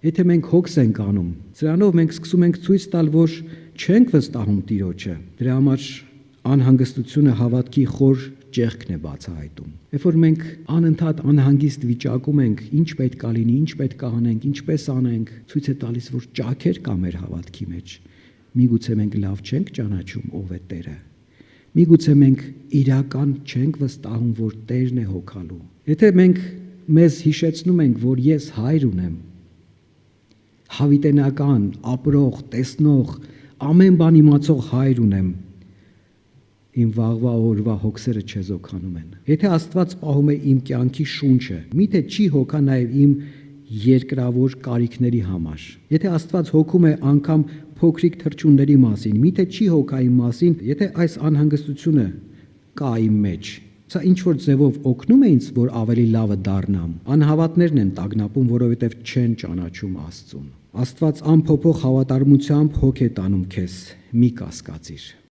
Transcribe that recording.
Եթե մենք հոգս ենք անում, սրանով մենք սկսում ենք ցույց տալ, որ չենք վստահում Տիրոջը։ Դրա համար անհանգստությունը հավատքի խոր ճեղքն է բացահայտում։ Երբ որ մենք անընդհատ անհանգիստ վիճակում ենք, ինչ պետք է լինի, ինչ պետք է անենք, ինչպես անենք, ցույց է տալիս, որ ճաքեր կա մեր հավատքի մեջ։ Միգուցե մենք լավ չենք ճանաչում ով է Տերը։ Միգուցե մենք իրական չենք վստահում, որ Տերն է հոգալու։ Եթե մենք մեզ հիշեցնում ենք, որ ես Հայր ունեմ, հավիտենական, ապրող, տեսնող, ամեն բան իմացող Հայր ունեմ, իմ վաղվա օրվա հոգսերը չեզոքանում են։ Եթե Աստված պահում է իմ կյանքի շունչը, միթե չի հոգա նաև իմ երկրավոր կարիքների համար։ Եթե Աստված հոգում է անգամ փոքրիկ թռչունների մասին, միթե չի հոգա իմ մասին, եթե այս անհանգստությունը կա իմ մեջ, սա ինչ որ ձևով օգնում է ինձ, որ ավելի լավը դառնամ։ Անհավատներն են տագնապում, որովհետև չեն ճանաչում Աստծուն։ Աստված անփոփոխ հավատարմությամբ հոգ է տանում քեզ, մի կասկածիր։